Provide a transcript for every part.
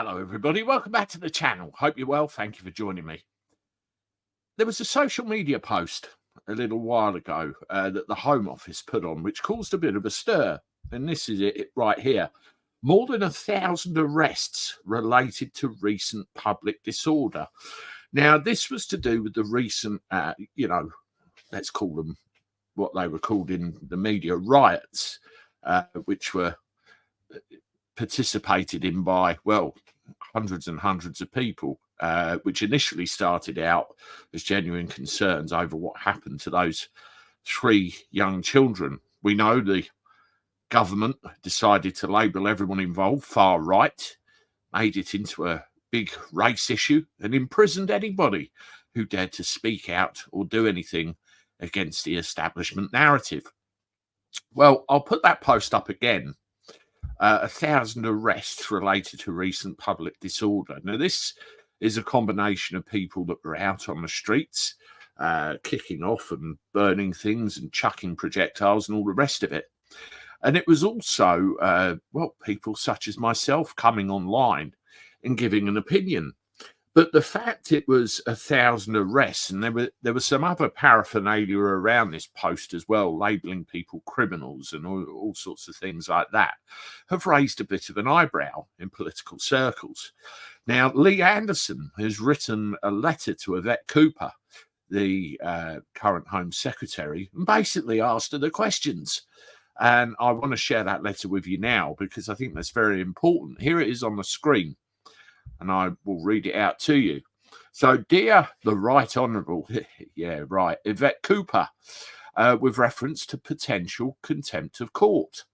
Hello, everybody. Welcome back to the channel. Hope you're well. Thank you for joining me. There was a social media post a little while ago that the Home Office put on, which caused a bit of a stir. And this is it right here. More than 1,000 arrests related to recent public disorder. Now, this was to do with the recent, let's call them what they were called in the media, riots, which were participated in by, well, hundreds and hundreds of people, which initially started out as genuine concerns over what happened to those 3 young children. We know the government decided to label everyone involved far right, made it into a big race issue, and imprisoned anybody who dared to speak out or do anything against the establishment narrative. Well, I'll put that post up again. 1,000 arrests related to recent public disorder. Now, this is a combination of people that were out on the streets, kicking off and burning things and chucking projectiles and all the rest of it. And it was also, people such as myself coming online and giving an opinion. But the fact it was 1,000 arrests, and there was some other paraphernalia around this post as well, labelling people criminals and all sorts of things like that, have raised a bit of an eyebrow in political circles. Now, Lee Anderson has written a letter to Yvette Cooper, the current Home Secretary, and basically asked her the questions. And I want to share that letter with you now because I think that's very important. Here it is on the screen, and I will read it out to you. So, dear the Right Honourable, Yvette Cooper, with reference to potential contempt of court.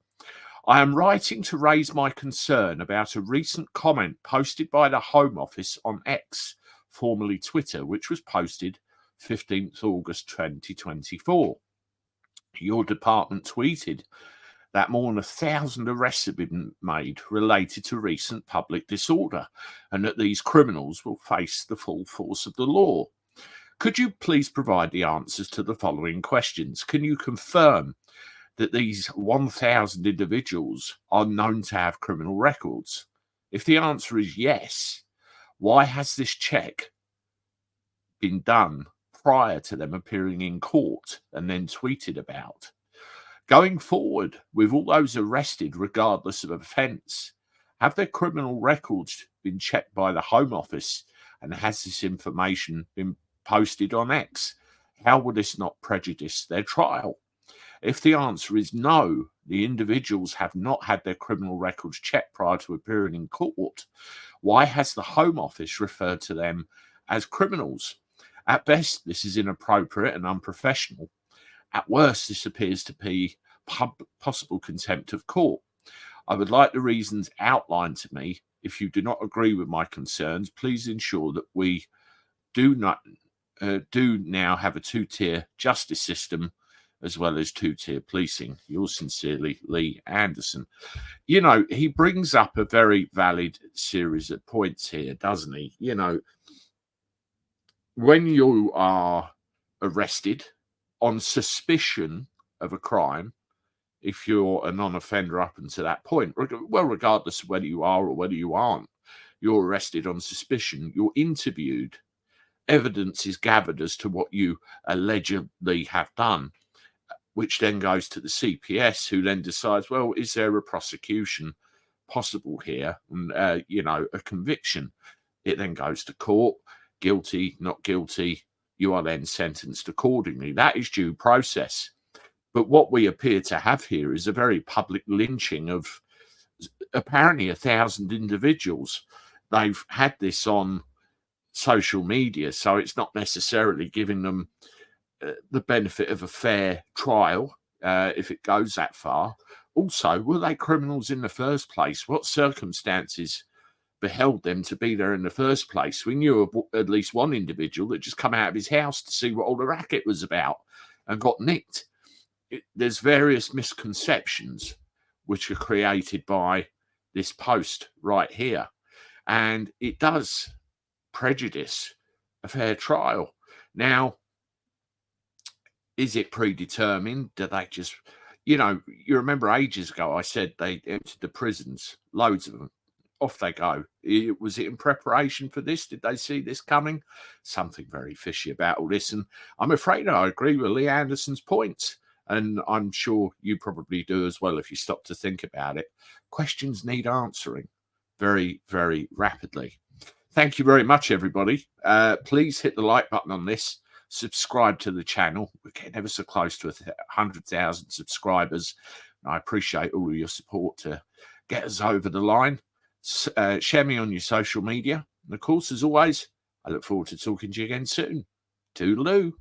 I am writing to raise my concern about a recent comment posted by the Home Office on X, formerly Twitter, which was posted 15th August 2024. Your department tweeted that more than 1,000 arrests have been made related to recent public disorder, and that these criminals will face the full force of the law. Could you please provide the answers to the following questions? Can you confirm that these 1,000 individuals are known to have criminal records? If the answer is yes, why has this check been done prior to them appearing in court and then tweeted about? Going forward, with all those arrested, regardless of offence, have their criminal records been checked by the Home Office, and has this information been posted on X? How will this not prejudice their trial? If the answer is no, the individuals have not had their criminal records checked prior to appearing in court, why has the Home Office referred to them as criminals? At best, this is inappropriate and unprofessional. At worst, this appears to be possible contempt of court. I would like the reasons outlined to me. If you do not agree with my concerns, please ensure that we do now have a 2-tier justice system as well as 2-tier policing. Yours sincerely, Lee Anderson. You know, he brings up a very valid series of points here, doesn't he? You know, when you are arrested on suspicion of a crime, if you're a non-offender up until that point, well, regardless of whether you are or whether you aren't, you're arrested on suspicion, you're interviewed, evidence is gathered as to what you allegedly have done, which then goes to the CPS, who then decides, well, is there a prosecution possible here? And, a conviction. It then goes to court, guilty, not guilty. You are then sentenced accordingly. That is due process. But what we appear to have here is a very public lynching of apparently 1,000 individuals. They've had this on social media, so it's not necessarily giving them the benefit of a fair trial if it goes that far. Also, were they criminals in the first place? What circumstances beheld them to be there in the first place? We knew of at least one individual that just come out of his house to see what all the racket was about and got nicked. There's various misconceptions which are created by this post right here, and it does prejudice a fair trial. Now, is it predetermined? Do they just, you remember ages ago I said they emptied the prisons, loads of them, off they go. Was it in preparation for this? Did they see this coming? Something very fishy about all this. And I'm afraid I agree with Lee Anderson's points. And I'm sure you probably do as well if you stop to think about it. Questions need answering very, very rapidly. Thank you very much, everybody. Please hit the like button on this. Subscribe to the channel. We're getting ever so close to 100,000 subscribers. And I appreciate all of your support to get us over the line. Share me on your social media. And of course, as always, I look forward to talking to you again soon. Toodaloo.